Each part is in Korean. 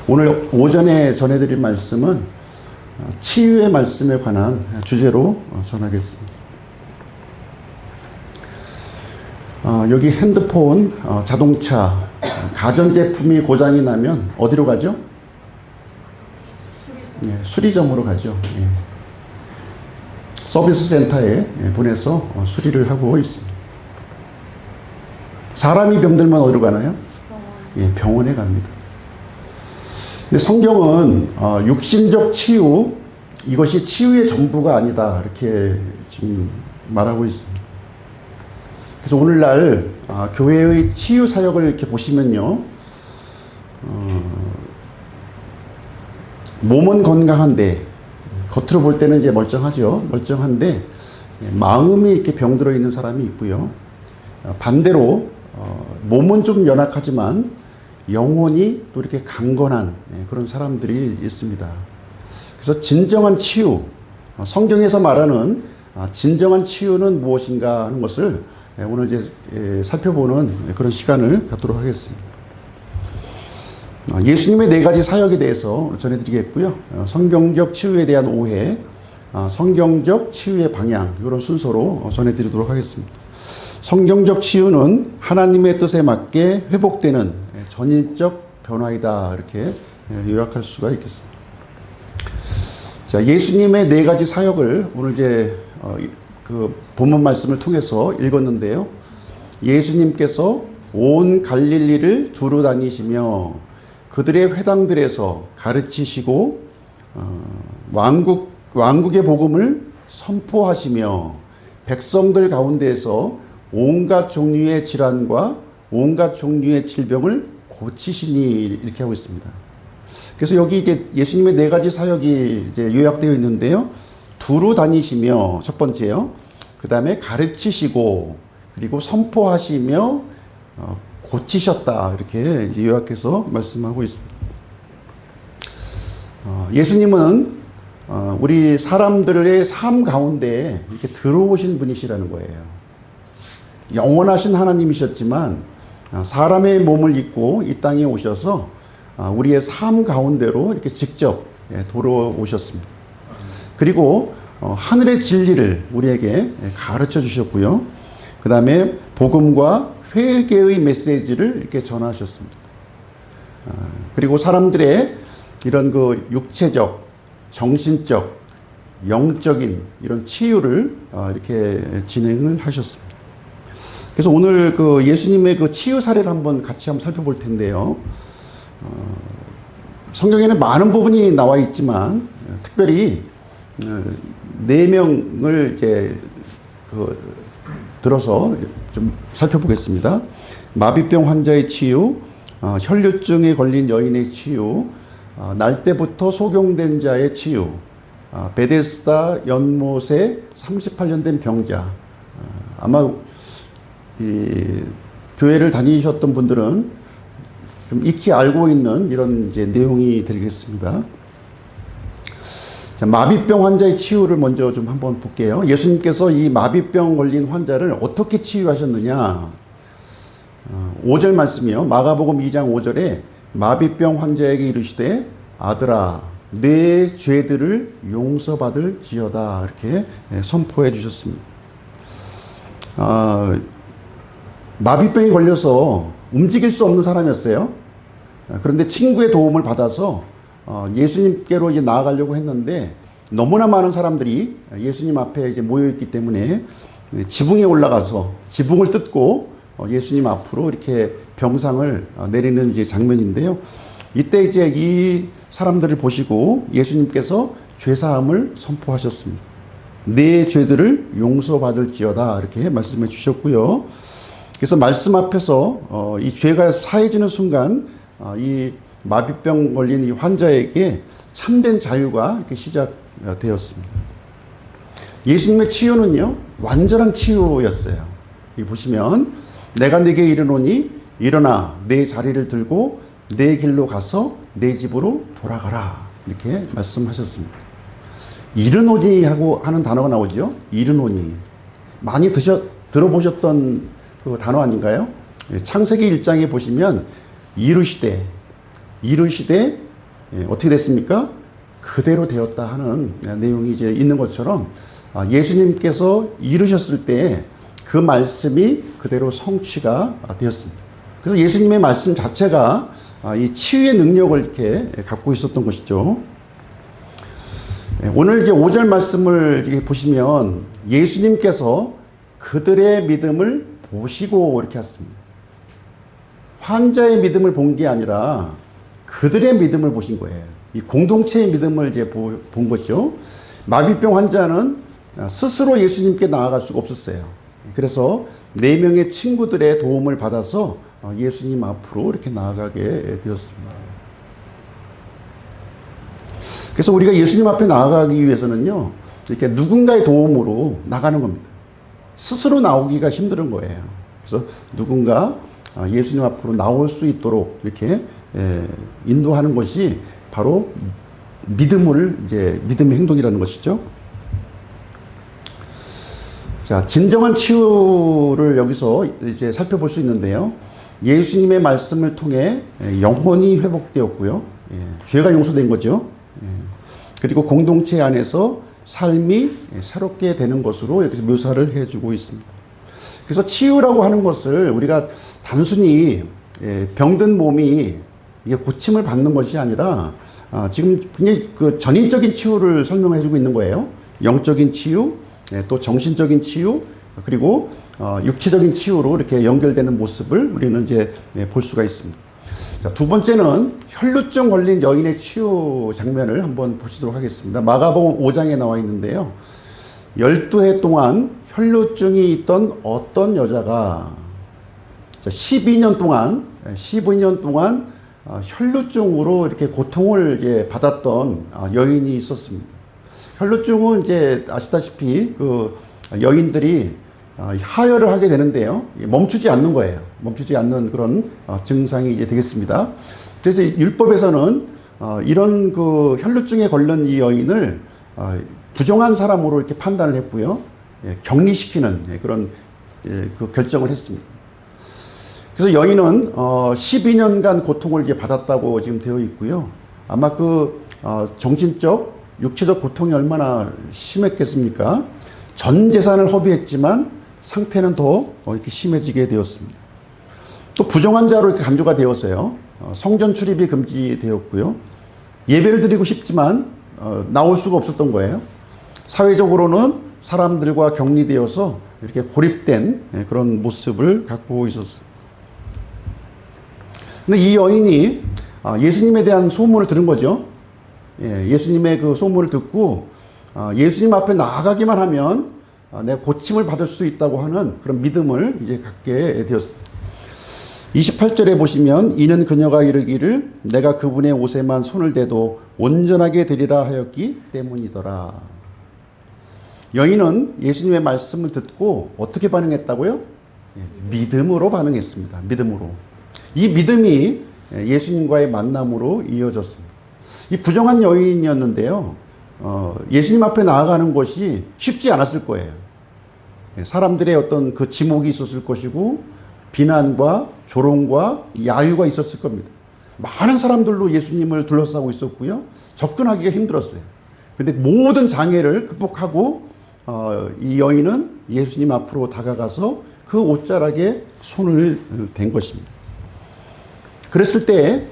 오늘 오전에 전해드릴 말씀은 치유의 말씀에 관한 주제로 전하겠습니다. 여기 핸드폰, 자동차, 가전제품이 고장이 나면 어디로 가죠? 수리점으로 가죠. 서비스 센터에 보내서 수리를 하고 있습니다. 사람이 병들면 어디로 가나요? 병원에 갑니다. 근데 성경은 육신적 치유, 이것이 치유의 전부가 아니다, 이렇게 지금 말하고 있습니다. 그래서 오늘날 교회의 치유 사역을 이렇게 보시면요, 몸은 건강한데 겉으로 볼 때는 이제 멀쩡한데 마음이 이렇게 병들어 있는 사람이 있고요. 반대로 몸은 좀 연약하지만 영혼이 또 이렇게 강건한 그런 사람들이 있습니다. 그래서 진정한 치유, 성경에서 말하는 진정한 치유는 무엇인가 하는 것을 오늘 이제 살펴보는 그런 시간을 갖도록 하겠습니다. 예수님의 4가지 사역에 대해서 전해드리겠고요. 성경적 치유에 대한 오해, 성경적 치유의 방향, 이런 순서로 전해드리도록 하겠습니다. 성경적 치유는 하나님의 뜻에 맞게 회복되는 전인적 변화이다, 이렇게 요약할 수가 있겠습니다. 자, 예수님의 4가지 사역을 오늘 이제 그 본문 말씀을 통해서 읽었는데요. 예수님께서 온 갈릴리를 두루 다니시며 그들의 회당들에서 가르치시고 왕국의 복음을 선포하시며 백성들 가운데에서 온갖 종류의 질환과 온갖 종류의 질병을 고치시니, 이렇게 하고 있습니다. 그래서 여기 이제 예수님의 4가지 사역이 이제 요약되어 있는데요. 두루 다니시며 첫 번째요. 그 다음에 가르치시고, 그리고 선포하시며 고치셨다, 이렇게 이제 요약해서 말씀하고 있습니다. 예수님은 우리 사람들의 삶 가운데 이렇게 들어오신 분이시라는 거예요. 영원하신 하나님이셨지만 사람의 몸을 입고 이 땅에 오셔서 우리의 삶 가운데로 이렇게 직접 돌아오셨습니다. 그리고 하늘의 진리를 우리에게 가르쳐 주셨고요. 그 다음에 복음과 회개의 메시지를 이렇게 전하셨습니다. 그리고 사람들의 이런 그 육체적, 정신적, 영적인 이런 치유를 이렇게 진행을 하셨습니다. 그래서 오늘 그 예수님의 그 치유 사례를 같이 한번 살펴볼 텐데요. 성경에는 많은 부분이 나와 있지만 특별히 4명을 이제 들어서 좀 살펴보겠습니다. 마비병 환자의 치유, 혈류증에 걸린 여인의 치유, 날 때부터 소경된 자의 치유, 베데스다 연못에 38년 된 병자. 아마 이 교회를 다니셨던 분들은 좀 익히 알고 있는 이런 이제 내용이 되겠습니다. 자, 마비병 환자의 치유를 먼저 좀 한번 볼게요. 예수님께서 이 마비병 걸린 환자를 어떻게 치유하셨느냐. 5절 말씀이요. 마가복음 2장 5절에 마비병 환자에게 이르시되 아들아 내 죄들을 용서받을 지어다, 이렇게 선포해 주셨습니다. 마비병이 걸려서 움직일 수 없는 사람이었어요. 그런데 친구의 도움을 받아서 예수님께로 이제 나아가려고 했는데 너무나 많은 사람들이 예수님 앞에 이제 모여있기 때문에 지붕에 올라가서 지붕을 뜯고 예수님 앞으로 이렇게 병상을 내리는 이제 장면인데요. 이때 이제 이 사람들을 보시고 예수님께서 죄사함을 선포하셨습니다. 내 죄들을 용서받을지어다, 이렇게 말씀해 주셨고요. 그래서 말씀 앞에서 이 죄가 사해지는 순간 이 마비병 걸린 이 환자에게 참된 자유가 이렇게 시작되었습니다. 예수님의 치유는요, 완전한 치유였어요. 여기 보시면 내가 네게 이르노니 일어나 내 자리를 들고 내 길로 가서 내 집으로 돌아가라, 이렇게 말씀하셨습니다. 이르노니 하고 하는 단어가 나오죠. 이르노니. 많이 들어보셨던 그 단어 아닌가요? 창세기 1장에 보시면 이르시되 어떻게 됐습니까? 그대로 되었다 하는 내용이 이제 있는 것처럼 예수님께서 이루셨을 때 그 말씀이 그대로 성취가 되었습니다. 그래서 예수님의 말씀 자체가 이 치유의 능력을 이렇게 갖고 있었던 것이죠. 오늘 이제 5절 말씀을 이렇게 보시면 예수님께서 그들의 믿음을 보시고 이렇게 했습니다. 환자의 믿음을 본 게 아니라 그들의 믿음을 보신 거예요. 이 공동체의 믿음을 이제 본 거죠. 마비병 환자는 스스로 예수님께 나아갈 수가 없었어요. 그래서 4명의 친구들의 도움을 받아서 예수님 앞으로 이렇게 나아가게 되었습니다. 그래서 우리가 예수님 앞에 나아가기 위해서는요, 이렇게 누군가의 도움으로 나가는 겁니다. 스스로 나오기가 힘든 거예요. 그래서 누군가 예수님 앞으로 나올 수 있도록 이렇게 인도하는 것이 바로 믿음의 행동이라는 것이죠. 자, 진정한 치유를 여기서 이제 살펴볼 수 있는데요. 예수님의 말씀을 통해 영혼이 회복되었고요. 죄가 용서된 거죠. 그리고 공동체 안에서 삶이 새롭게 되는 것으로 여기서 묘사를 해주고 있습니다. 그래서 치유라고 하는 것을 우리가 단순히 병든 몸이 이게 고침을 받는 것이 아니라 지금 굉장히 그 전인적인 치유를 설명해주고 있는 거예요. 영적인 치유, 또 정신적인 치유, 그리고 육체적인 치유로 이렇게 연결되는 모습을 우리는 이제 볼 수가 있습니다. 자, 두 번째는 혈루증 걸린 여인의 치유 장면을 한번 보시도록 하겠습니다. 마가복음 5장에 나와 있는데요. 12해 동안 혈루증이 있던 어떤 여자가 12년 동안 혈루증으로 이렇게 고통을 이제 받았던 여인이 있었습니다. 혈루증은 이제 아시다시피 그 여인들이 하혈을 하게 되는데요. 멈추지 않는 거예요. 멈추지 않는 그런 증상이 이제 되겠습니다. 그래서 율법에서는 이런 그 혈루증에 걸린 이 여인을 부정한 사람으로 이렇게 판단을 했고요. 격리시키는 그런 그 결정을 했습니다. 그래서 여인은 12년간 고통을 이제 받았다고 지금 되어 있고요. 아마 그 정신적, 육체적 고통이 얼마나 심했겠습니까? 전 재산을 허비했지만 상태는 더 이렇게 심해지게 되었습니다. 또 부정한 자로 이렇게 간주가 되었어요. 성전 출입이 금지되었고요. 예배를 드리고 싶지만 나올 수가 없었던 거예요. 사회적으로는 사람들과 격리되어서 이렇게 고립된 그런 모습을 갖고 있었습니다. 근데 이 여인이 예수님에 대한 소문을 들은 거죠. 예수님의 그 소문을 듣고 예수님 앞에 나아가기만 하면 내가 고침을 받을 수 있다고 하는 그런 믿음을 이제 갖게 되었습니다. 28절에 보시면 이는 그녀가 이르기를 내가 그분의 옷에만 손을 대도 온전하게 되리라 하였기 때문이더라. 여인은 예수님의 말씀을 듣고 어떻게 반응했다고요? 믿음으로 반응했습니다. 믿음으로. 이 믿음이 예수님과의 만남으로 이어졌습니다. 이 부정한 여인이었는데요. 예수님 앞에 나아가는 것이 쉽지 않았을 거예요. 사람들의 어떤 그 지목이 있었을 것이고 비난과 조롱과 야유가 있었을 겁니다. 많은 사람들로 예수님을 둘러싸고 있었고요. 접근하기가 힘들었어요. 근데 모든 장애를 극복하고 이 여인은 예수님 앞으로 다가가서 그 옷자락에 손을 댄 것입니다. 그랬을 때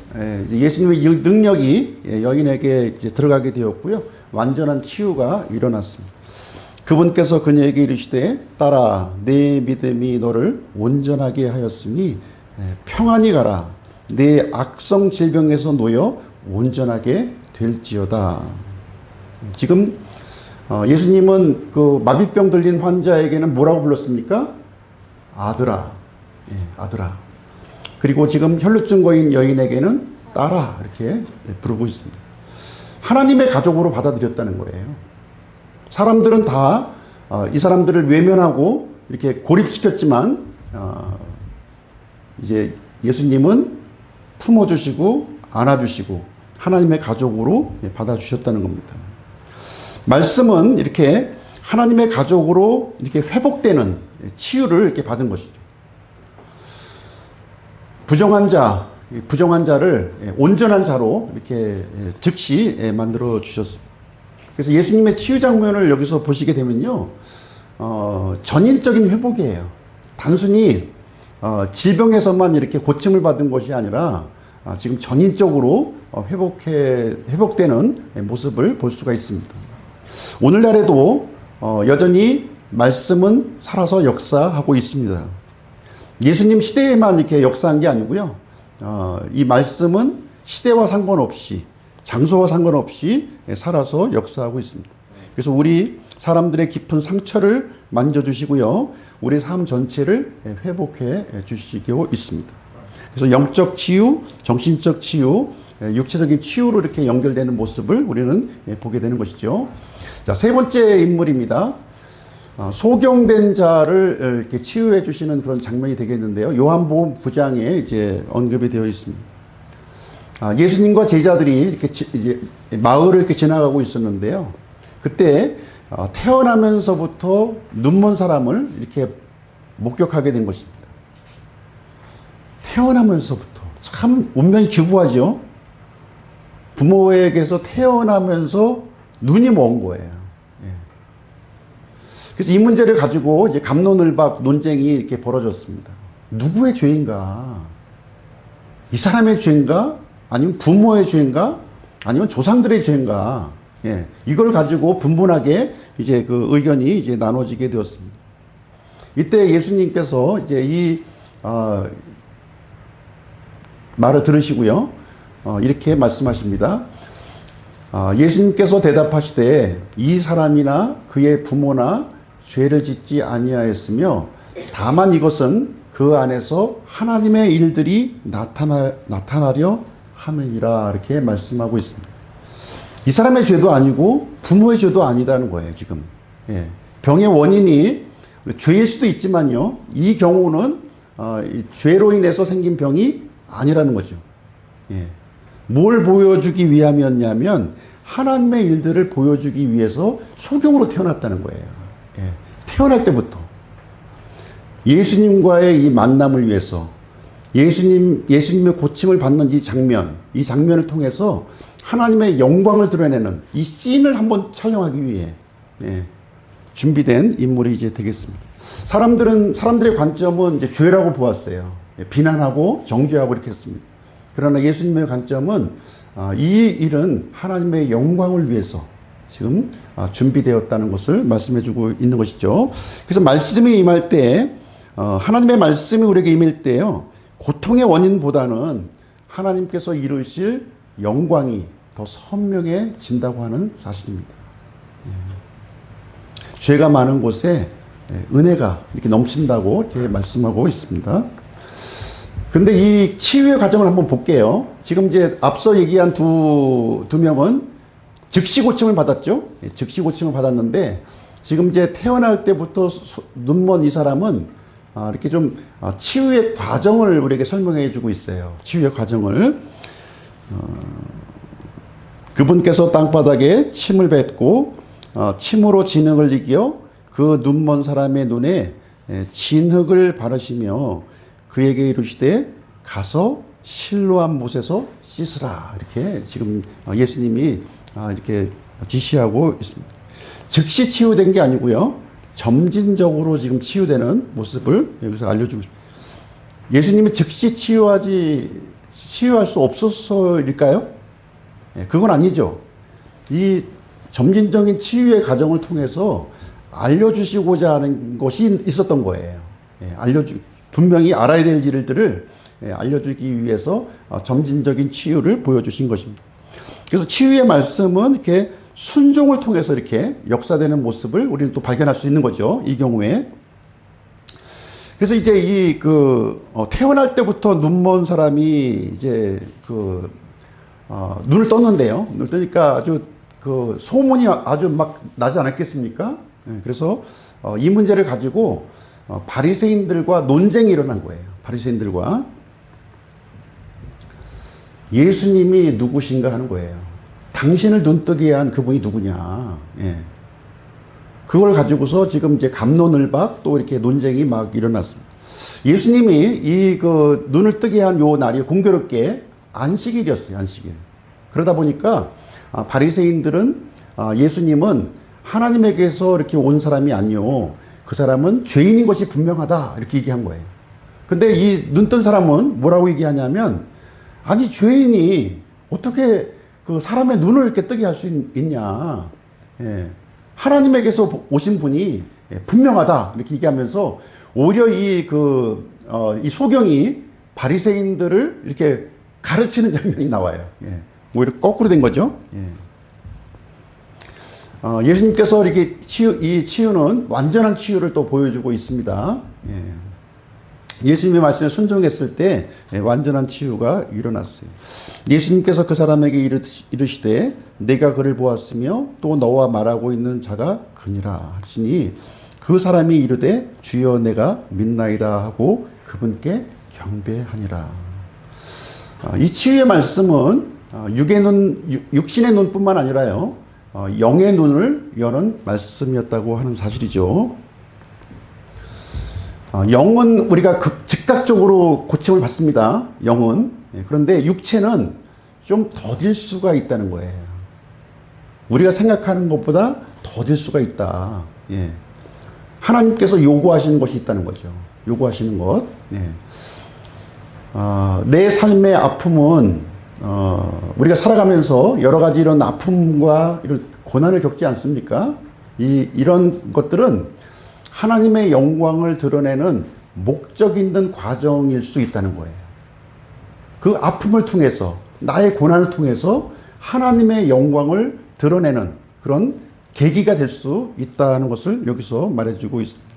예수님의 능력이 여인에게 이제 들어가게 되었고요. 완전한 치유가 일어났습니다. 그분께서 그녀에게 이르시되 딸아 내 믿음이 너를 온전하게 하였으니 평안히 가라. 내 악성 질병에서 놓여 온전하게 될지어다. 지금 예수님은 그 마비병 들린 환자에게는 뭐라고 불렀습니까? 아들아. 아들아. 그리고 지금 혈루증 거인 여인에게는 딸아 이렇게 부르고 있습니다. 하나님의 가족으로 받아들였다는 거예요. 사람들은 다 이 사람들을 외면하고 이렇게 고립시켰지만 이제 예수님은 품어주시고 안아주시고 하나님의 가족으로 받아주셨다는 겁니다. 말씀은 이렇게 하나님의 가족으로 이렇게 회복되는 치유를 이렇게 받은 것이죠. 부정한 자, 부정한 자를 온전한 자로 이렇게 즉시 만들어 주셨습니다. 그래서 예수님의 치유 장면을 여기서 보시게 되면요, 전인적인 회복이에요. 단순히 질병에서만 이렇게 고침을 받은 것이 아니라 지금 전인적으로 회복되는 모습을 볼 수가 있습니다. 오늘날에도 여전히 말씀은 살아서 역사하고 있습니다. 예수님 시대에만 이렇게 역사한 게 아니고요. 이 말씀은 시대와 상관없이, 장소와 상관없이 살아서 역사하고 있습니다. 그래서 우리 사람들의 깊은 상처를 만져주시고요, 우리 삶 전체를 회복해 주시고 있습니다. 그래서 영적 치유, 정신적 치유, 육체적인 치유로 이렇게 연결되는 모습을 우리는 보게 되는 것이죠. 자, 세 번째 인물입니다. 소경된 자를 이렇게 치유해 주시는 그런 장면이 되겠는데요. 요한복음 9장에 이제 언급이 되어 있습니다. 예수님과 제자들이 이렇게 이제 마을을 이렇게 지나가고 있었는데요. 그때 태어나면서부터 눈먼 사람을 이렇게 목격하게 된 것입니다. 태어나면서부터 참 운명이 기구하죠. 부모에게서 태어나면서 눈이 먼 거예요. 그래서 이 문제를 가지고 이제 갑론을박 논쟁이 이렇게 벌어졌습니다. 누구의 죄인가? 이 사람의 죄인가? 아니면 부모의 죄인가? 아니면 조상들의 죄인가? 이걸 가지고 분분하게 이제 그 의견이 이제 나눠지게 되었습니다. 이때 예수님께서 이제 이 말을 들으시고요, 이렇게 말씀하십니다. 예수님께서 대답하시되 이 사람이나 그의 부모나 죄를 짓지 아니하였으며 다만 이것은 그 안에서 하나님의 일들이 나타나려 함이니라, 이렇게 말씀하고 있습니다. 이 사람의 죄도 아니고 부모의 죄도 아니다는 거예요, 지금. 병의 원인이 죄일 수도 있지만요, 이 경우는 죄로 인해서 생긴 병이 아니라는 거죠. 뭘 보여주기 위함이었냐면 하나님의 일들을 보여주기 위해서 소경으로 태어났다는 거예요. 태어날 때부터 예수님과의 이 만남을 위해서, 예수님의 고침을 받는 이 장면을 통해서 하나님의 영광을 드러내는 이 씬을 한번 촬영하기 위해 준비된 인물이 이제 되겠습니다. 사람들의 관점은 이제 죄라고 보았어요. 비난하고 정죄하고 이렇게 했습니다. 그러나 예수님의 관점은 이 일은 하나님의 영광을 위해서 지금 준비되었다는 것을 말씀해주고 있는 것이죠. 그래서 말씀이 임할 때, 하나님의 말씀이 우리에게 임할 때요, 고통의 원인보다는 하나님께서 이루실 영광이 더 선명해진다고 하는 사실입니다. 죄가 많은 곳에 은혜가 이렇게 넘친다고 이렇게 말씀하고 있습니다. 근데 이 치유의 과정을 한번 볼게요. 지금 이제 앞서 얘기한 두 명은 즉시 고침을 받았죠. 즉시 고침을 받았는데, 지금 이제 태어날 때부터 눈먼 이 사람은 이렇게 좀 치유의 과정을 우리에게 설명해 주고 있어요. 치유의 과정을. 그분께서 땅바닥에 침을 뱉고 침으로 진흙을 이겨 그 눈먼 사람의 눈에 진흙을 바르시며 그에게 이르시되 가서 실로암 못에서 씻으라, 이렇게 지금 예수님이 이렇게 지시하고 있습니다. 즉시 치유된 게 아니고요, 점진적으로 지금 치유되는 모습을 여기서 알려주고 있습니다. 예수님이 즉시 치유할 수 없어서일까요? 그건 아니죠. 이 점진적인 치유의 과정을 통해서 알려주시고자 하는 것이 있었던 거예요. 분명히 알아야 될 일들을 알려주기 위해서 점진적인 치유를 보여주신 것입니다. 그래서 치유의 말씀은 이렇게 순종을 통해서 이렇게 역사되는 모습을 우리는 또 발견할 수 있는 거죠, 이 경우에. 그래서 이제 태어날 때부터 눈먼 사람이 이제 눈을 떴는데요. 눈을 뜨니까 아주 소문이 아주 막 나지 않았겠습니까? 그래서 이 문제를 가지고 바리새인들과 논쟁이 일어난 거예요. 바리새인들과. 예수님이 누구신가 하는 거예요. 당신을 눈뜨게 한 그분이 누구냐. 그걸 가지고서 지금 이제 갑론을박 또 이렇게 논쟁이 막 일어났습니다. 예수님이 이 그 눈을 뜨게 한 요 날이 공교롭게 안식일이었어요. 안식일. 그러다 보니까 바리새인들은 예수님은 하나님에게서 이렇게 온 사람이 아니요, 그 사람은 죄인인 것이 분명하다, 이렇게 얘기한 거예요. 근데 이 눈뜬 사람은 뭐라고 얘기하냐면, 아니 죄인이 어떻게 그 사람의 눈을 이렇게 뜨게 할 수 있냐. 예. 하나님에게서 오신 분이 분명하다, 이렇게 얘기하면서 오히려 이 소경이 바리새인들을 이렇게 가르치는 장면이 나와요. 예. 오히려 거꾸로 된 거죠. 예. 예수님께서 이렇게 이 치유는 완전한 치유를 또 보여주고 있습니다. 예. 예수님의 말씀에 순종했을 때 완전한 치유가 일어났어요. 예수님께서 그 사람에게 이르시되 내가 그를 보았으며 또 너와 말하고 있는 자가 그니라 하시니 그 사람이 이르되 주여 내가 믿나이다 하고 그분께 경배하니라. 이 치유의 말씀은 육신의 눈뿐만 아니라요, 영의 눈을 여는 말씀이었다고 하는 사실이죠. 영은 우리가 즉각적으로 고침을 받습니다. 영은. 그런데 육체는 좀 더딜 수가 있다는 거예요. 우리가 생각하는 것보다 더딜 수가 있다. 예. 하나님께서 요구하시는 것이 있다는 거죠. 요구하시는 것. 예. 내 삶의 아픔은 우리가 살아가면서 여러 가지 이런 아픔과 이런 고난을 겪지 않습니까? 이런 것들은 하나님의 영광을 드러내는 목적 있는 과정일 수 있다는 거예요. 그 아픔을 통해서, 나의 고난을 통해서 하나님의 영광을 드러내는 그런 계기가 될 수 있다는 것을 여기서 말해주고 있습니다.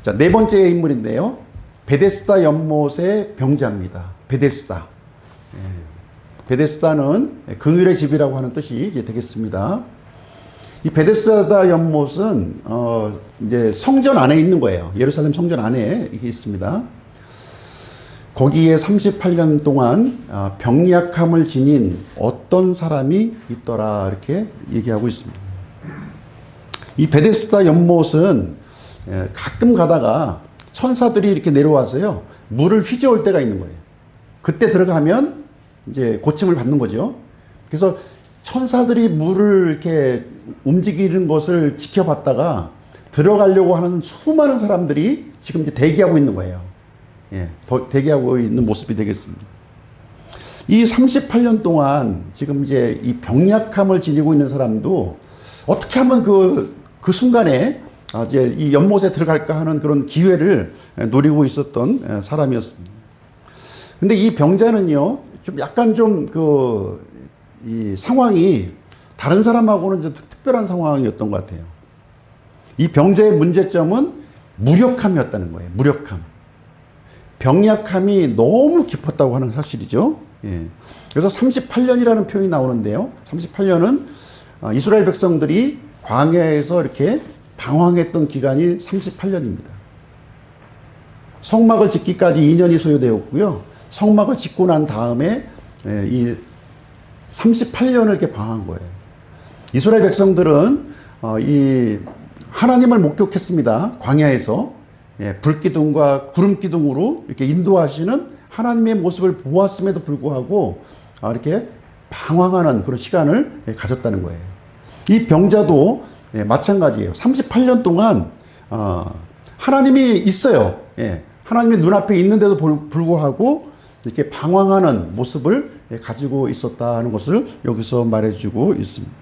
자, 네 번째 인물인데요. 베데스다 연못의 병자입니다. 베데스다. 베데스다는 긍휼의 집이라고 하는 뜻이 이제 되겠습니다. 이 베데스다 연못은 이제 성전 안에 있는 거예요. 예루살렘 성전 안에 이게 있습니다. 거기에 38년 동안 병약함을 지닌 어떤 사람이 있더라, 이렇게 얘기하고 있습니다. 이 베데스다 연못은 가끔 가다가 천사들이 이렇게 내려와서요, 물을 휘저을 때가 있는 거예요. 그때 들어가면 이제 고침을 받는 거죠. 그래서 천사들이 물을 이렇게 움직이는 것을 지켜봤다가 들어가려고 하는 수많은 사람들이 지금 이제 대기하고 있는 거예요. 예, 대기하고 있는 모습이 되겠습니다. 이 38년 동안 지금 이제 이 병약함을 지니고 있는 사람도 어떻게 하면 그 순간에 이제 이 연못에 들어갈까 하는 그런 기회를 노리고 있었던 사람이었습니다. 근데 이 병자는요, 좀 약간 이 상황이 다른 사람하고는 좀 특별한 상황이었던 것 같아요. 이 병자의 문제점은 무력함이었다는 거예요. 무력함. 병약함이 너무 깊었다고 하는 사실이죠. 예. 그래서 38년이라는 표현이 나오는데요. 38년은 이스라엘 백성들이 광야에서 이렇게 방황했던 기간이 38년입니다. 성막을 짓기까지 2년이 소요되었고요. 성막을 짓고 난 다음에 이 38년을 이렇게 방황한 거예요. 이스라엘 백성들은 이 하나님을 목격했습니다. 광야에서 불기둥과 구름기둥으로 이렇게 인도하시는 하나님의 모습을 보았음에도 불구하고 이렇게 방황하는 그런 시간을 가졌다는 거예요. 이 병자도 마찬가지예요. 38년 동안 하나님이 있어요. 하나님의 눈앞에 있는데도 불구하고 이렇게 방황하는 모습을 가지고 있었다는 것을 여기서 말해주고 있습니다.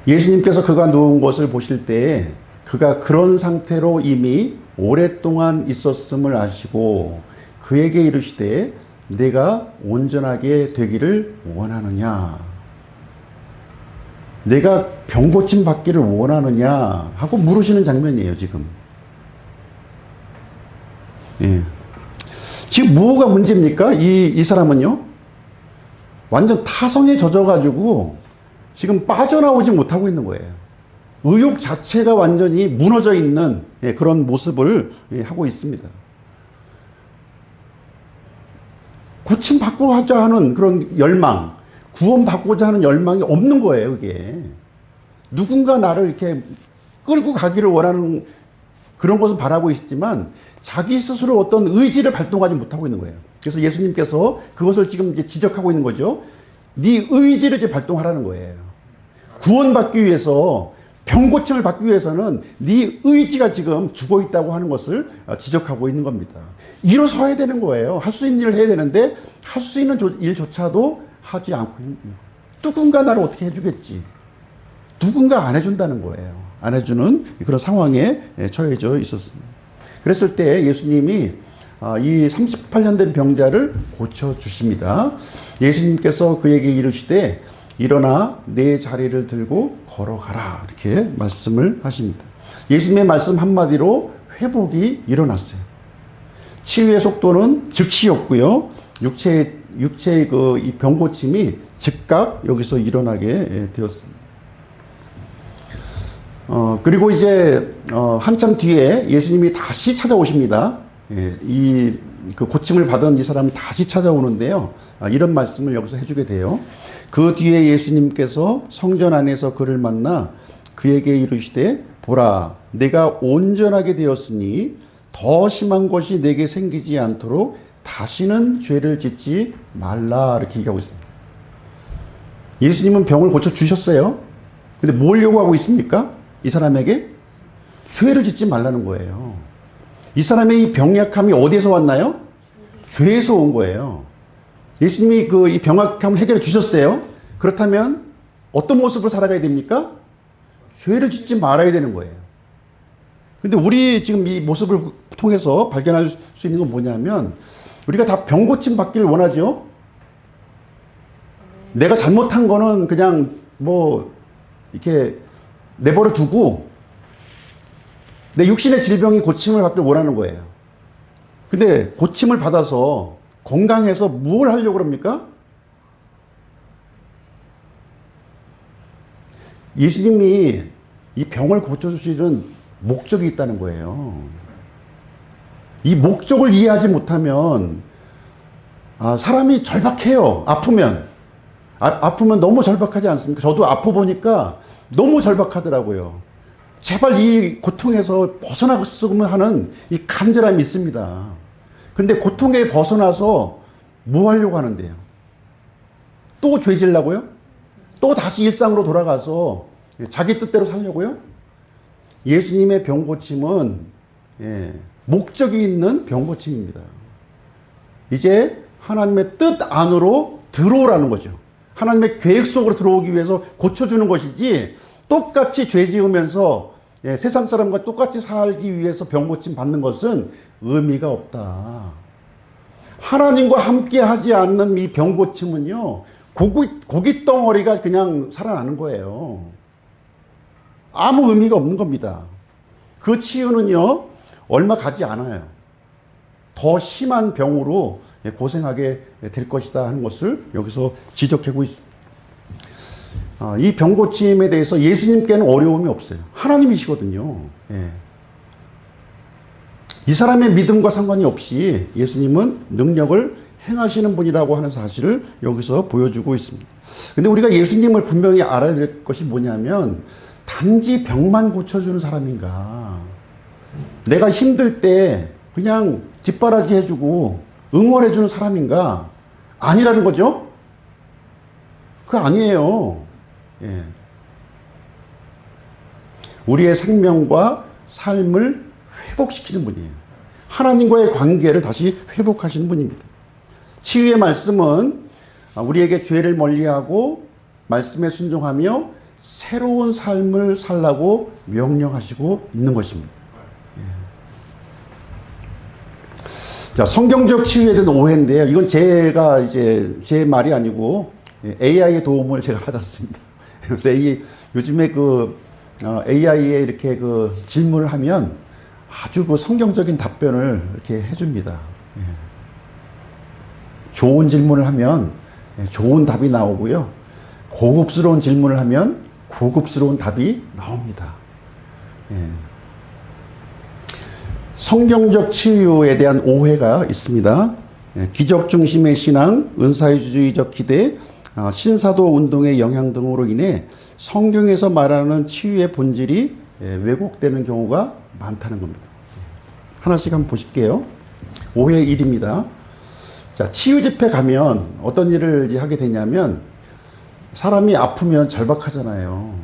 예수님께서 그가 누운 것을 보실 때 그가 그런 상태로 이미 오랫동안 있었음을 아시고 그에게 이르시되 내가 온전하게 되기를 원하느냐, 내가 병고침 받기를 원하느냐 하고 물으시는 장면이에요. 지금 지금 뭐가 문제입니까? 이 사람은요, 완전 타성에 젖어가지고 지금 빠져나오지 못하고 있는 거예요. 의욕 자체가 완전히 무너져 있는 그런 모습을 하고 있습니다. 고침받고자 하는 그런 열망, 구원받고자 하는 열망이 없는 거예요. 이게 누군가 나를 이렇게 끌고 가기를 원하는 그런 것을 바라고 있지만 자기 스스로 어떤 의지를 발동하지 못하고 있는 거예요. 그래서 예수님께서 그것을 지금 이제 지적하고 있는 거죠. 네 의지를 이제 발동하라는 거예요. 구원받기 위해서, 병고침을 받기 위해서는 네 의지가 지금 죽어 있다고 하는 것을 지적하고 있는 겁니다. 일어서야 되는 거예요. 할 수 있는 일을 해야 되는데 할 수 있는 일조차도 하지 않고 있는 거예요. 누군가 나를 어떻게 해주겠지. 누군가 안 해준다는 거예요. 안 해주는 그런 상황에 처해져 있었습니다. 그랬을 때 예수님이 이 38년 된 병자를 고쳐주십니다. 예수님께서 그에게 이르시되 일어나 내 자리를 들고 걸어가라, 이렇게 말씀을 하십니다. 예수님의 말씀 한마디로 회복이 일어났어요. 치유의 속도는 즉시였고요. 육체의 이 병고침이 즉각 여기서 일어나게 되었습니다. 그리고 이제 한참 뒤에 예수님이 다시 찾아오십니다. 그 고침을 받은 이 사람이 다시 찾아오는데요. 이런 말씀을 여기서 해주게 돼요. 그 뒤에 예수님께서 성전 안에서 그를 만나 그에게 이르시되 보라, 내가 온전하게 되었으니 더 심한 것이 내게 생기지 않도록 다시는 죄를 짓지 말라, 이렇게 얘기하고 있습니다. 예수님은 병을 고쳐주셨어요. 근데 뭘 요구하고 있습니까? 이 사람에게 죄를 짓지 말라는 거예요. 이 사람의 이 병약함이 어디에서 왔나요? 죄에서 온 거예요. 예수님이 이 병약함을 해결해 주셨어요. 그렇다면 어떤 모습으로 살아가야 됩니까? 죄를 짓지 말아야 되는 거예요. 근데 우리 지금 이 모습을 통해서 발견할 수 있는 건 뭐냐면, 우리가 다 병고침 받기를 원하죠. 내가 잘못한 거는 그냥 이렇게 내버려 두고 내 육신의 질병이 고침을 받기를 원하는 거예요. 근데 고침을 받아서 건강해서 뭘 하려고 합니까? 예수님이 이 병을 고쳐주시는 목적이 있다는 거예요. 이 목적을 이해하지 못하면 사람이 절박해요. 아프면. 아프면 너무 절박하지 않습니까? 저도 아파 보니까 너무 절박하더라고요. 제발 이 고통에서 벗어나갔으면 하는 이 간절함이 있습니다. 근데 고통에 벗어나서 뭐 하려고 하는데요? 또 죄질라고요? 또 다시 일상으로 돌아가서 자기 뜻대로 살려고요? 예수님의 병고침은 목적이 있는 병고침입니다. 이제 하나님의 뜻 안으로 들어오라는 거죠. 하나님의 계획 속으로 들어오기 위해서 고쳐주는 것이지, 똑같이 죄 지으면서 세상 사람과 똑같이 살기 위해서 병고침 받는 것은 의미가 없다. 하나님과 함께 하지 않는 이 병고침은요, 고기 덩어리가 그냥 살아나는 거예요. 아무 의미가 없는 겁니다. 그 치유는요, 얼마 가지 않아요. 더 심한 병으로 고생하게 될 것이다 하는 것을 여기서 지적하고 있습니다. 이 병고침에 대해서 예수님께는 어려움이 없어요. 하나님이시거든요. 이 사람의 믿음과 상관이 없이 예수님은 능력을 행하시는 분이라고 하는 사실을 여기서 보여주고 있습니다. 근데 우리가 예수님을 분명히 알아야 될 것이 뭐냐면, 단지 병만 고쳐주는 사람인가, 내가 힘들 때 그냥 뒷바라지 해주고 응원해주는 사람인가, 아니라는 거죠. 그거 아니에요. 우리의 생명과 삶을 회복시키는 분이에요. 하나님과의 관계를 다시 회복하시는 분입니다. 치유의 말씀은 우리에게 죄를 멀리하고 말씀에 순종하며 새로운 삶을 살라고 명령하시고 있는 것입니다. 자, 성경적 치유에 대한 오해인데요. 이건 제가 제 말이 아니고 AI의 도움을 제가 받았습니다. 그래서 요즘에 AI에 이렇게 질문을 하면 아주 성경적인 답변을 이렇게 해줍니다. 좋은 질문을 하면 좋은 답이 나오고요. 고급스러운 질문을 하면 고급스러운 답이 나옵니다. 성경적 치유에 대한 오해가 있습니다. 기적 중심의 신앙, 은사주의적 기대, 신사도 운동의 영향 등으로 인해 성경에서 말하는 치유의 본질이 왜곡되는 경우가 많다는 겁니다. 하나씩 한번 보실게요. 5회 1입니다. 자, 치유 집회 가면 어떤 일을 이제 하게 되냐면 사람이 아프면 절박하잖아요.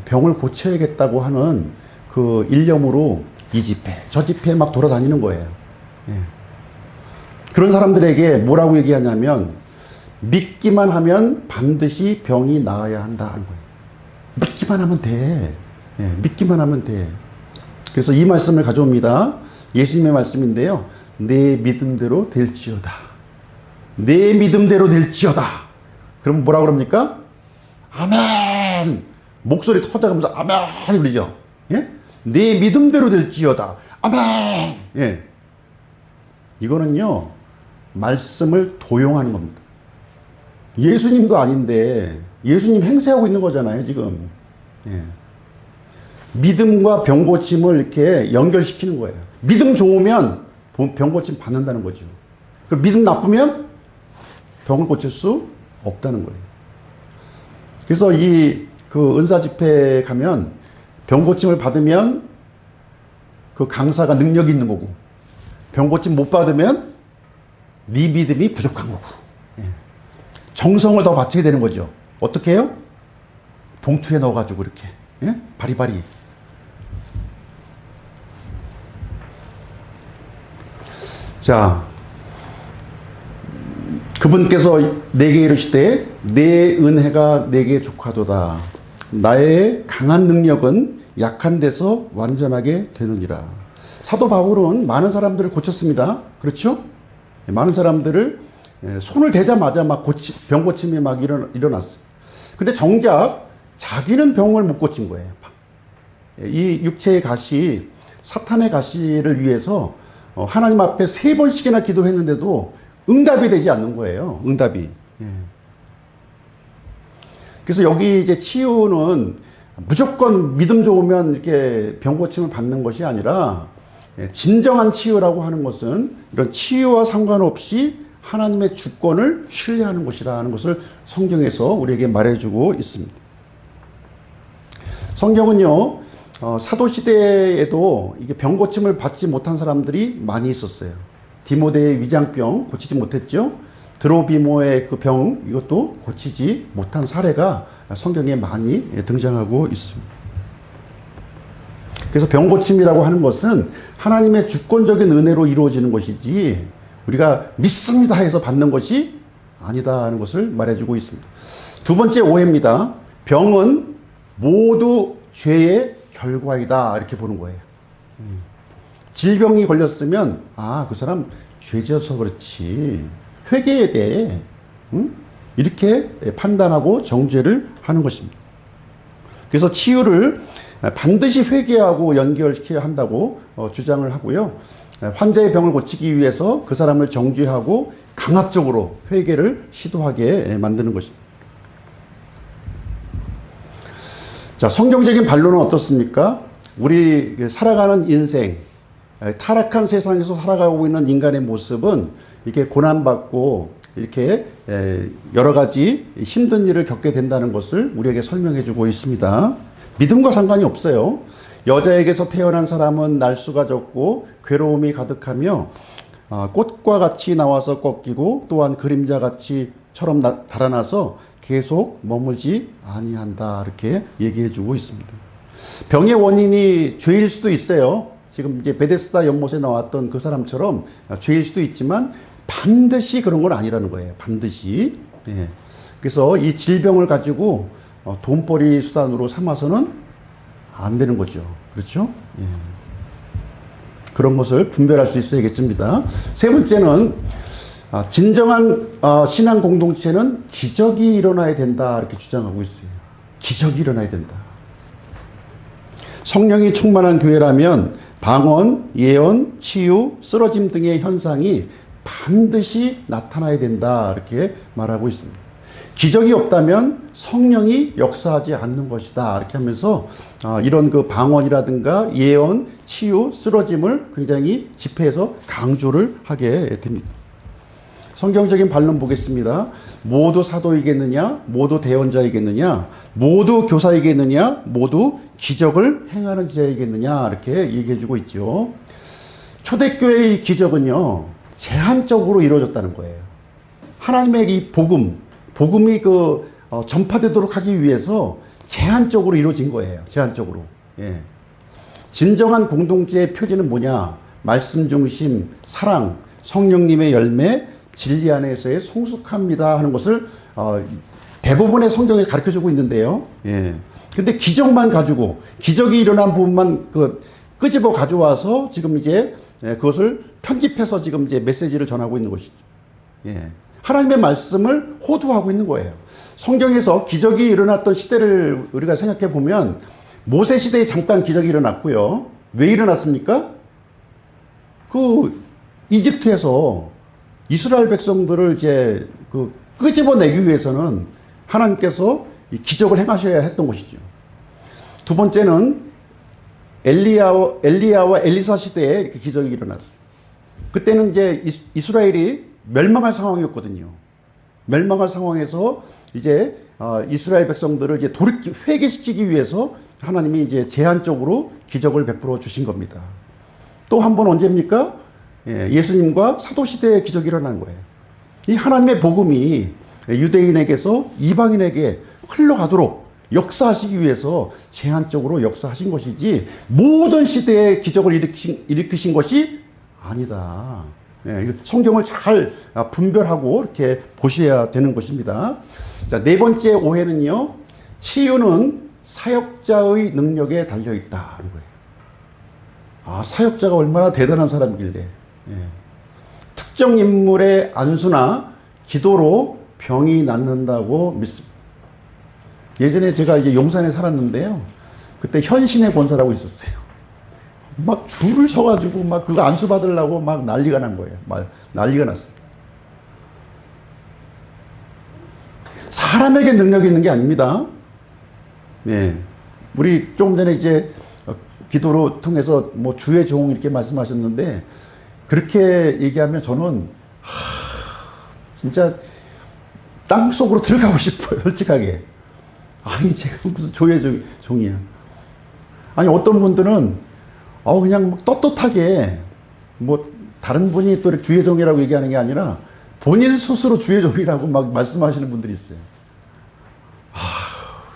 병을 고쳐야겠다고 하는 그 일념으로 이 집회, 저 집회 막 돌아다니는 거예요. 그런 사람들에게 뭐라고 얘기하냐면 믿기만 하면 반드시 병이 나아야 한다 하는 거예요. 믿기만 하면 돼. 믿기만 하면 돼. 그래서 이 말씀을 가져옵니다. 예수님의 말씀인데요. 내 믿음대로 될지어다. 내 믿음대로 될지어다. 그럼 뭐라 그럽니까? 아멘. 목소리 터져가면서 아멘 그러죠. 예? 내 믿음대로 될지어다. 아멘. 예. 이거는요, 말씀을 도용하는 겁니다. 예수님도 아닌데 예수님 행세하고 있는 거잖아요, 지금. 예. 믿음과 병고침을 이렇게 연결시키는 거예요. 믿음 좋으면 병고침 받는다는 거죠. 그리고 믿음 나쁘면 병을 고칠 수 없다는 거예요. 그래서 그 은사 집회에 가면 병고침을 받으면 그 강사가 능력이 있는 거고, 병고침 못 받으면 네 믿음이 부족한 거고, 정성을 더 바쳐야 되는 거죠. 어떻게 해요? 봉투에 넣어가지고 이렇게 바리바리. 자, 그분께서 내게 이르시되 내 은혜가 내게 족하도다. 나의 강한 능력은 약한 데서 완전하게 되느니라. 사도 바울은 많은 사람들을 고쳤습니다. 그렇죠? 많은 사람들을 손을 대자마자 막 병 고침이 막 일어났어요. 근데 정작 자기는 병을 못 고친 거예요. 이 육체의 가시, 사탄의 가시를 위해서 하나님 앞에 3번씩이나 기도했는데도 응답이 되지 않는 거예요. 응답이. 그래서 여기 이제 치유는 무조건 믿음 좋으면 이렇게 병 고침을 받는 것이 아니라, 진정한 치유라고 하는 것은 이런 치유와 상관없이 하나님의 주권을 신뢰하는 것이라는 것을 성경에서 우리에게 말해주고 있습니다. 성경은요, 사도시대에도 이게 병 고침을 받지 못한 사람들이 많이 있었어요. 디모데의 위장병 고치지 못했죠. 드로비모의 그 병, 이것도 고치지 못한 사례가 성경에 많이 등장하고 있습니다. 그래서 병 고침이라고 하는 것은 하나님의 주권적인 은혜로 이루어지는 것이지 우리가 믿습니다 해서 받는 것이 아니다 하는 것을 말해주고 있습니다. 두 번째 오해입니다. 병은 모두 죄의 결과이다 이렇게 보는 거예요. 질병이 걸렸으면 그 사람 죄 지어서 그렇지, 회개해야 돼, 이렇게 판단하고 정죄를 하는 것입니다. 그래서 치유를 반드시 회개하고 연결시켜야 한다고 주장을 하고요. 환자의 병을 고치기 위해서 그 사람을 정죄하고 강압적으로 회개를 시도하게 만드는 것입니다. 자, 성경적인 반론은 어떻습니까? 우리 살아가는 인생, 타락한 세상에서 살아가고 있는 인간의 모습은 이렇게 고난받고 이렇게 여러 가지 힘든 일을 겪게 된다는 것을 우리에게 설명해 주고 있습니다. 믿음과 상관이 없어요. 여자에게서 태어난 사람은 날수가 적고 괴로움이 가득하며 꽃과 같이 나와서 꺾이고 또한 그림자같이처럼 달아나서 계속 머물지 아니한다 이렇게 얘기해 주고 있습니다. 병의 원인이 죄일 수도 있어요. 지금 이제 베데스다 연못에 나왔던 그 사람처럼 죄일 수도 있지만 반드시 그런 건 아니라는 거예요. 반드시. 그래서 이 질병을 가지고 돈벌이 수단으로 삼아서는 안 되는 거죠. 그렇죠? 그런 것을 분별할 수 있어야겠습니다. 세 번째는 진정한 신앙 공동체는 기적이 일어나야 된다 이렇게 주장하고 있어요. 기적이 일어나야 된다. 성령이 충만한 교회라면 방언, 예언, 치유, 쓰러짐 등의 현상이 반드시 나타나야 된다 이렇게 말하고 있습니다. 기적이 없다면 성령이 역사하지 않는 것이다 이렇게 하면서 이런 그 방언이라든가 예언, 치유, 쓰러짐을 굉장히 집회에서 강조를 하게 됩니다. 성경적인 반론 보겠습니다. 모두 사도이겠느냐? 모두 대언자이겠느냐? 모두 교사이겠느냐? 모두 기적을 행하는 자이겠느냐? 이렇게 얘기해 주고 있죠. 초대교회의 기적은요, 제한적으로 이루어졌다는 거예요. 하나님의 이 복음이 전파되도록 하기 위해서 제한적으로 이루어진 거예요. 제한적으로. 예. 진정한 공동체의 표지는 뭐냐? 말씀 중심, 사랑, 성령님의 열매, 진리 안에서의 성숙합니다 하는 것을 대부분의 성경에 가르쳐주고 있는데요. 예. 근데 기적만 가지고, 기적이 일어난 부분만 끄집어 가져와서 지금 이제 그것을 편집해서 지금 이제 메시지를 전하고 있는 것이죠. 예. 하나님의 말씀을 호도하고 있는 거예요. 성경에서 기적이 일어났던 시대를 우리가 생각해 보면 모세 시대에 잠깐 기적이 일어났고요. 왜 일어났습니까? 이집트에서 이스라엘 백성들을 이제 끄집어내기 위해서는 하나님께서 이 기적을 행하셔야 했던 것이죠. 두 번째는 엘리야와 엘리사 시대에 이렇게 기적이 일어났어요. 그때는 이제 이스라엘이 멸망할 상황이었거든요. 멸망할 상황에서 이제 이스라엘 백성들을 이제 회개시키기 위해서 하나님이 이제 제한적으로 기적을 베풀어 주신 겁니다. 또 한 번 언제입니까? 예수님과 사도시대에 기적이 일어난 거예요. 이 하나님의 복음이 유대인에게서 이방인에게 흘러가도록 역사하시기 위해서 제한적으로 역사하신 것이지 모든 시대에 기적을 일으키신 것이 아니다. 성경을 잘 분별하고 이렇게 보셔야 되는 것입니다. 자, 네 번째 오해는요, 치유는 사역자의 능력에 달려있다는 거예요. 사역자가 얼마나 대단한 사람이길래. 특정 인물의 안수나 기도로 병이 낫는다고 믿습니다. 예전에 제가 이제 용산에 살았는데요. 그때 현신의 권사라고 있었어요. 막 줄을 서가지고 막 그거 안수 받으려고 막 난리가 난 거예요. 난리가 났어요. 사람에게 능력이 있는 게 아닙니다. 우리 조금 전에 이제 기도로 통해서 뭐 주의 종 이렇게 말씀하셨는데 그렇게 얘기하면 저는 진짜 땅 속으로 들어가고 싶어요. 솔직하게. 아니 제가 무슨 주의 종이야. 아니 어떤 분들은 그냥 떳떳하게 뭐 다른 분이 또 주의 종이라고 얘기하는 게 아니라 본인 스스로 주의 종이라고 막 말씀하시는 분들이 있어요.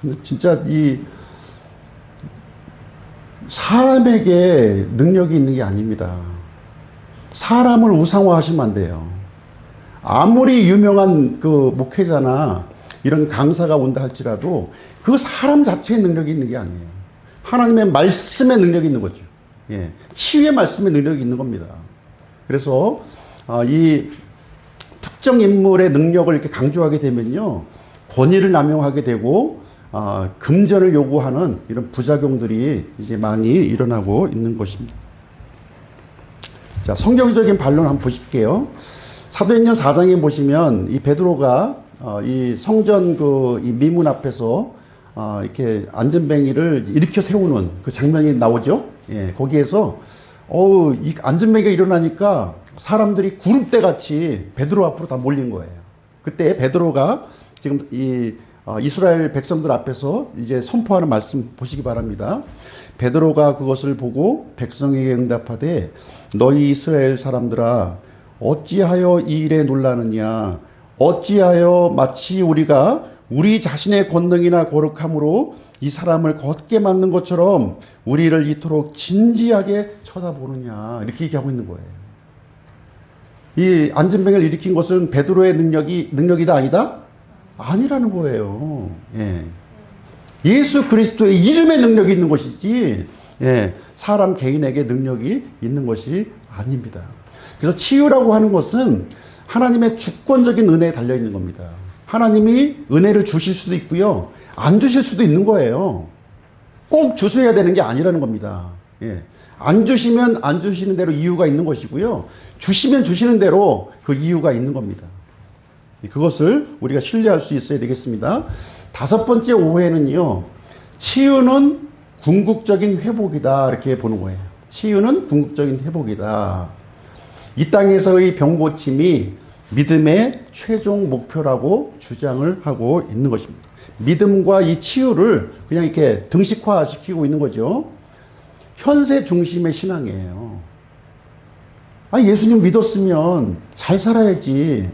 근데 진짜 이 사람에게 능력이 있는 게 아닙니다. 사람을 우상화하시면 안 돼요. 아무리 유명한 목회자나 이런 강사가 온다 할지라도 그 사람 자체의 능력이 있는 게 아니에요. 하나님의 말씀의 능력이 있는 거죠. 치유의 말씀의 능력이 있는 겁니다. 그래서 이 특정 인물의 능력을 이렇게 강조하게 되면요, 권위를 남용하게 되고 금전을 요구하는 이런 부작용들이 이제 많이 일어나고 있는 것입니다. 자, 성경적인 반론 한번 보실게요. 사도행전 4장에 보시면 이 베드로가 이 성전 이 미문 앞에서 이렇게 안전뱅이를 일으켜 세우는 그 장면이 나오죠. 거기에서 이 안전뱅이가 일어나니까 사람들이 구름대 같이 베드로 앞으로 다 몰린 거예요. 그때 베드로가 지금 이스라엘 백성들 앞에서 이제 선포하는 말씀 보시기 바랍니다. 베드로가 그것을 보고 백성에게 응답하되 너희 이스라엘 사람들아 어찌하여 이 일에 놀라느냐 어찌하여 마치 우리가 우리 자신의 권능이나 거룩함으로 이 사람을 걷게 만든 것처럼 우리를 이토록 진지하게 쳐다보느냐 이렇게 얘기하고 있는 거예요. 이 안전병을 일으킨 것은 베드로의 능력이다 아니다? 아니라는 거예요. 예수 그리스도의 이름의 능력이 있는 것이지 사람 개인에게 능력이 있는 것이 아닙니다. 그래서 치유라고 하는 것은 하나님의 주권적인 은혜에 달려있는 겁니다. 하나님이 은혜를 주실 수도 있고요. 안 주실 수도 있는 거예요. 꼭 주셔야 되는 게 아니라는 겁니다. 안 주시면 안 주시는 대로 이유가 있는 것이고요. 주시면 주시는 대로 그 이유가 있는 겁니다. 그것을 우리가 신뢰할 수 있어야 되겠습니다. 다섯 번째 오해는요. 치유는 궁극적인 회복이다 이렇게 보는 거예요. 치유는 궁극적인 회복이다. 이 땅에서의 병고침이 믿음의 최종 목표라고 주장을 하고 있는 것입니다. 믿음과 이 치유를 그냥 이렇게 등식화시키고 있는 거죠. 현세 중심의 신앙이에요. 아, 예수님 믿었으면 잘 살아야지.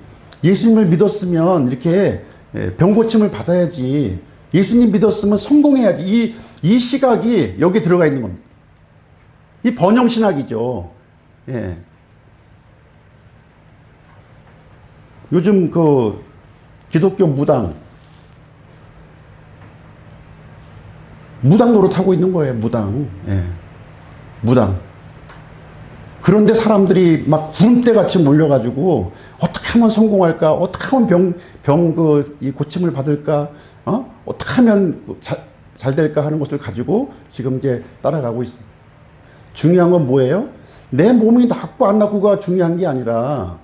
예수님을 믿었으면 이렇게 병 고침을 받아야지. 예수님 믿었으면 성공해야지. 이 시각이 여기 들어가 있는 겁니다. 이 번영신학이죠. 예. 요즘 그 기독교 무당 노릇하고 있는 거예요. 무당. 예. 무당. 그런데 사람들이 막 구름대 같이 몰려가지고 어떻게 하면 성공할까? 어떻게 하면 이 고침을 받을까? 어떻게 하면 잘 될까 하는 것을 가지고 지금 이제 따라가고 있습니다. 중요한 건 뭐예요? 내 몸이 낫고 안 낫고가 중요한 게 아니라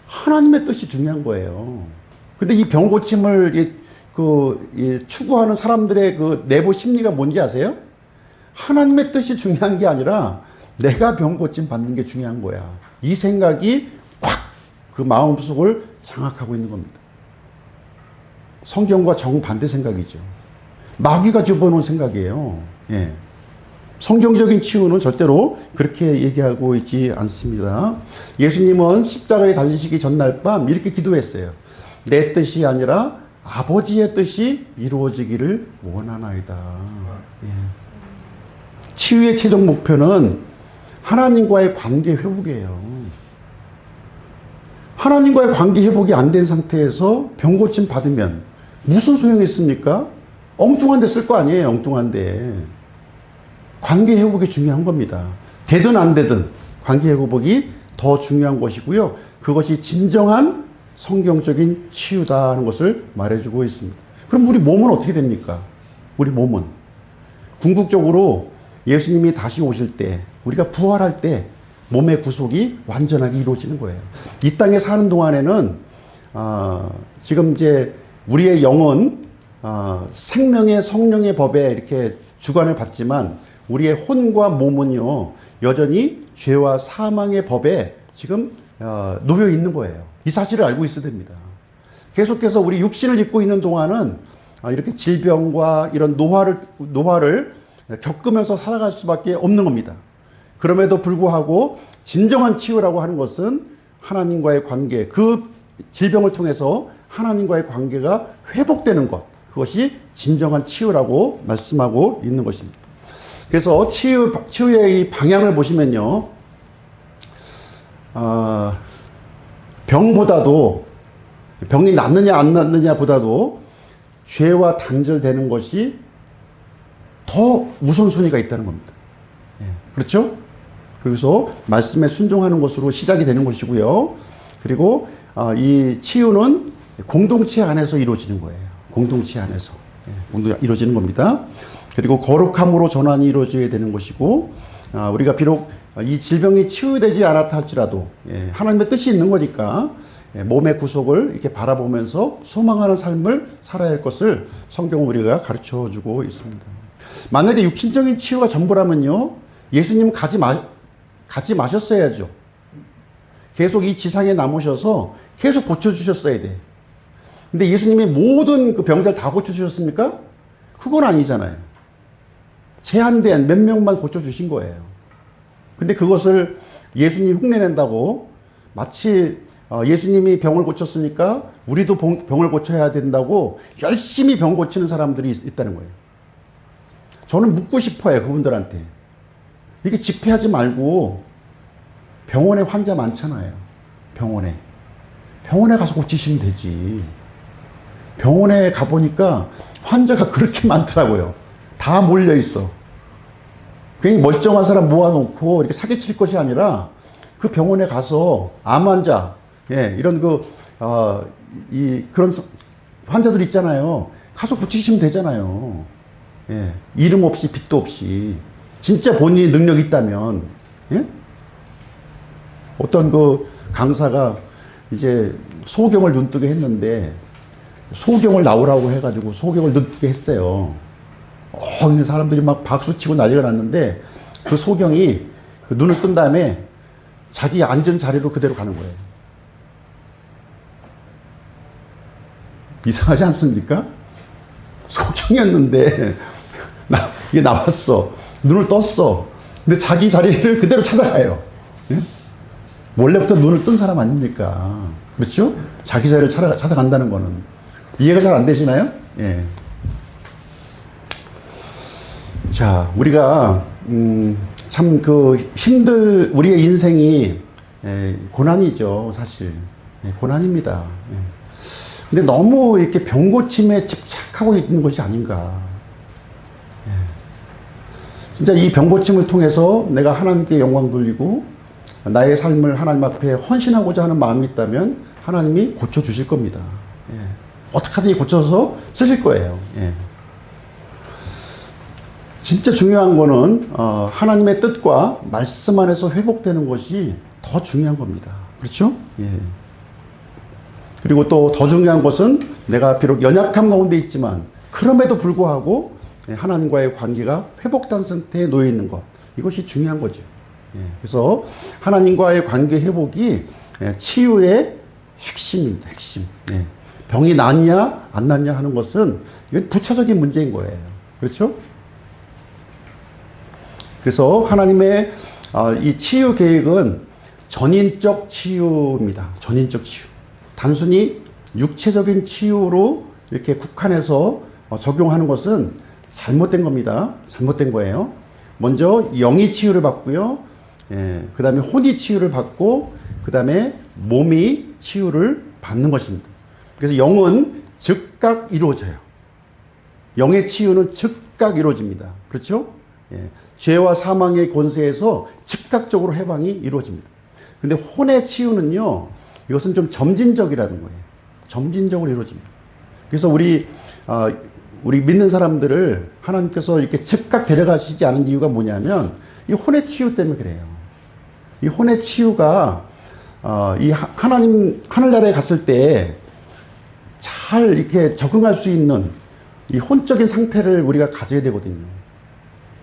하나님의 뜻이 중요한 거예요. 근데 이 병 고침을 추구하는 사람들의 그 내부 심리가 뭔지 아세요? 하나님의 뜻이 중요한 게 아니라 내가 병 고침 받는 게 중요한 거야. 이 생각이 콱 그 마음속을 장악하고 있는 겁니다. 성경과 정반대 생각이죠. 마귀가 집어넣은 생각이에요. 예. 성경적인 치유는 절대로 그렇게 얘기하고 있지 않습니다. 예수님은 십자가에 달리시기 전날 밤 이렇게 기도했어요. 내 뜻이 아니라 아버지의 뜻이 이루어지기를 원하나이다. 예. 치유의 최종 목표는 하나님과의 관계 회복이에요. 하나님과의 관계 회복이 안 된 상태에서 병 고침 받으면 무슨 소용이 있습니까? 엉뚱한 데 쓸 거 아니에요. 엉뚱한 데. 관계 회복이 중요한 겁니다. 되든 안 되든 관계 회복이 더 중요한 것이고요. 그것이 진정한 성경적인 치유다 하는 것을 말해주고 있습니다. 그럼 우리 몸은 어떻게 됩니까? 우리 몸은 궁극적으로 예수님이 다시 오실 때, 우리가 부활할 때 몸의 구속이 완전하게 이루어지는 거예요. 이 땅에 사는 동안에는 지금 이제 우리의 영은 생명의 성령의 법에 이렇게 주관을 받지만 우리의 혼과 몸은요 여전히 죄와 사망의 법에 지금 놓여 있는 거예요. 이 사실을 알고 있어야 됩니다. 계속해서 우리 육신을 입고 있는 동안은 이렇게 질병과 이런 노화를 겪으면서 살아갈 수밖에 없는 겁니다. 그럼에도 불구하고 진정한 치유라고 하는 것은 하나님과의 관계, 그 질병을 통해서 하나님과의 관계가 회복되는 것, 그것이 진정한 치유라고 말씀하고 있는 것입니다. 그래서 치유의 이 방향을 보시면요, 병보다도, 병이 낫느냐 안 낫느냐 보다도 죄와 단절되는 것이 더 우선순위가 있다는 겁니다. 예, 그렇죠? 그래서 말씀에 순종하는 것으로 시작이 되는 것이고요. 그리고 이 치유는 공동체 안에서 이루어지는 거예요. 공동체 안에서 이루어지는 겁니다. 그리고 거룩함으로 전환이 이루어져야 되는 것이고, 우리가 비록 이 질병이 치유되지 않았다 할지라도 하나님의 뜻이 있는 거니까 몸의 구속을 이렇게 바라보면서 소망하는 삶을 살아야 할 것을 성경은 우리가 가르쳐 주고 있습니다. 만약에 육신적인 치유가 전부라면요, 예수님 가지 마셨어야죠. 계속 이 지상에 남으셔서 계속 고쳐주셨어야 돼. 근데 예수님이 모든 그 병자를 다 고쳐주셨습니까? 그건 아니잖아요. 제한된 몇 명만 고쳐주신 거예요. 근데 그것을 예수님이 흉내낸다고 마치 예수님이 병을 고쳤으니까 우리도 병을 고쳐야 된다고 열심히 병 고치는 사람들이 있다는 거예요. 저는 묻고 싶어요, 그분들한테. 이렇게 집회하지 말고 병원에 환자 많잖아요. 병원에 가서 고치시면 되지. 병원에 가보니까 환자가 그렇게 많더라고요. 다 몰려 있어. 괜히 멀쩡한 사람 모아놓고 이렇게 사기칠 것이 아니라 그 병원에 가서 암 환자, 이런 그런 환자들 있잖아요. 가서 고치시면 되잖아요. 이름 없이 빚도 없이. 진짜 본인이 능력이 있다면. 어떤 그 강사가 이제 소경을 눈뜨게 했는데 소경을 나오라고 해가지고 소경을 눈뜨게 했어요. 사람들이 막 박수치고 난리가 났는데 그 소경이 그 눈을 뜬 다음에 자기 앉은 자리로 그대로 가는 거예요. 이상하지 않습니까? 소경이었는데 이게 나왔어. 눈을 떴어. 근데 자기 자리를 그대로 찾아가요. 원래부터 눈을 뜬 사람 아닙니까? 그렇죠? 자기 자리를 찾아간다는 거는. 이해가 잘 안 되시나요? 예. 자, 우리가, 참 우리의 인생이, 고난이죠, 사실. 고난입니다. 근데 너무 이렇게 병고침에 집착하고 있는 것이 아닌가. 진짜 이 병고침을 통해서 내가 하나님께 영광 돌리고 나의 삶을 하나님 앞에 헌신하고자 하는 마음이 있다면 하나님이 고쳐주실 겁니다. 어떻게든 고쳐서 쓰실 거예요. 진짜 중요한 거는 하나님의 뜻과 말씀 안에서 회복되는 것이 더 중요한 겁니다. 그렇죠? 그리고 또 더 중요한 것은 내가 비록 연약함 가운데 있지만 그럼에도 불구하고 하나님과의 관계가 회복된 상태에 놓여 있는 것. 이것이 중요한 거죠. 그래서 하나님과의 관계 회복이 치유의 핵심입니다. 핵심. 병이 낫냐 안 낫냐 하는 것은 이건 부차적인 문제인 거예요. 그렇죠? 그래서 하나님의 이 치유 계획은 전인적 치유입니다. 전인적 치유. 단순히 육체적인 치유로 이렇게 국한해서 적용하는 것은 잘못된 겁니다. 잘못된 거예요. 먼저 영이 치유를 받고요. 그 다음에 혼이 치유를 받고 그 다음에 몸이 치유를 받는 것입니다. 그래서 영은 즉각 이루어져요. 영의 치유는 즉각 이루어집니다. 그렇죠? 죄와 사망의 권세에서 즉각적으로 해방이 이루어집니다. 근데 혼의 치유는요, 이것은 좀 점진적이라는 거예요. 점진적으로 이루어집니다. 그래서 우리 믿는 사람들을 하나님께서 이렇게 즉각 데려가시지 않은 이유가 뭐냐면, 이 혼의 치유 때문에 그래요. 이 혼의 치유가, 이 하늘나라에 갔을 때 잘 이렇게 적응할 수 있는 이 혼적인 상태를 우리가 가져야 되거든요.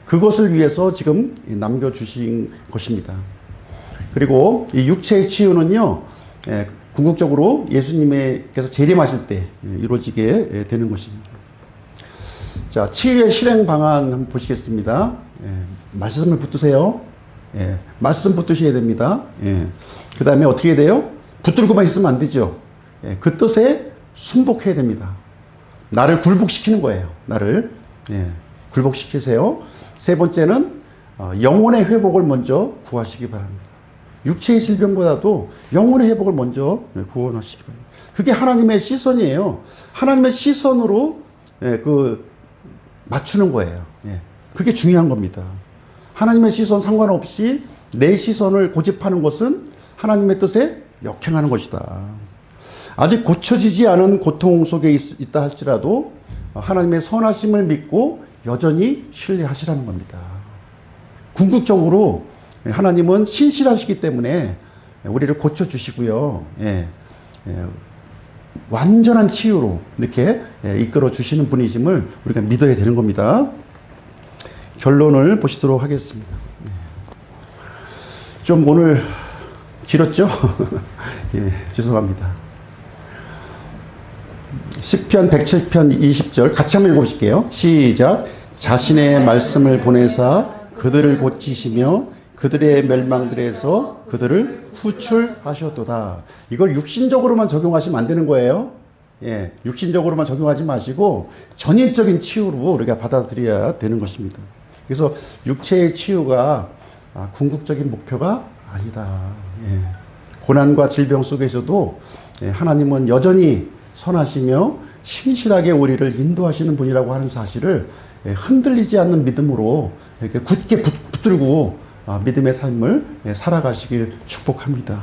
그것을 위해서 지금 남겨주신 것입니다. 그리고 이 육체의 치유는요, 궁극적으로 예수님께서 재림하실 때 이루어지게 되는 것입니다. 자, 치유의 실행 방안 한번 보시겠습니다. 말씀을 붙드세요. 말씀 붙드셔야 됩니다. 그 다음에 어떻게 해야 돼요? 붙들고만 있으면 안 되죠. 그 뜻에 순복해야 됩니다. 나를 굴복시키는 거예요. 나를 굴복시키세요. 세 번째는 영혼의 회복을 먼저 구하시기 바랍니다. 육체의 질병보다도 영혼의 회복을 먼저 구원하시기 바랍니다. 그게 하나님의 시선이에요. 하나님의 시선으로 맞추는 거예요. 그게 중요한 겁니다. 하나님의 시선 상관없이 내 시선을 고집하는 것은 하나님의 뜻에 역행하는 것이다. 아직 고쳐지지 않은 고통 속에 있다 할지라도 하나님의 선하심을 믿고 여전히 신뢰하시라는 겁니다. 궁극적으로 하나님은 신실하시기 때문에 우리를 고쳐주시고요. 완전한 치유로 이렇게 이끌어 주시는 분이심을 우리가 믿어야 되는 겁니다. 결론을 보시도록 하겠습니다. 좀 오늘 길었죠? 죄송합니다. 시편 107편 20절 같이 한번 읽어보실게요. 시작. 자신의 말씀을 보내사 그들을 고치시며 그들의 멸망들에서 그들을 구출하셨도다. 이걸 육신적으로만 적용하시면 안 되는 거예요. 육신적으로만 적용하지 마시고 전인적인 치유로 우리가 받아들여야 되는 것입니다. 그래서 육체의 치유가 궁극적인 목표가 아니다. 고난과 질병 속에서도 하나님은 여전히 선하시며 신실하게 우리를 인도하시는 분이라고 하는 사실을 흔들리지 않는 믿음으로 이렇게 굳게 붙들고 믿음의 삶을 살아가시길 축복합니다.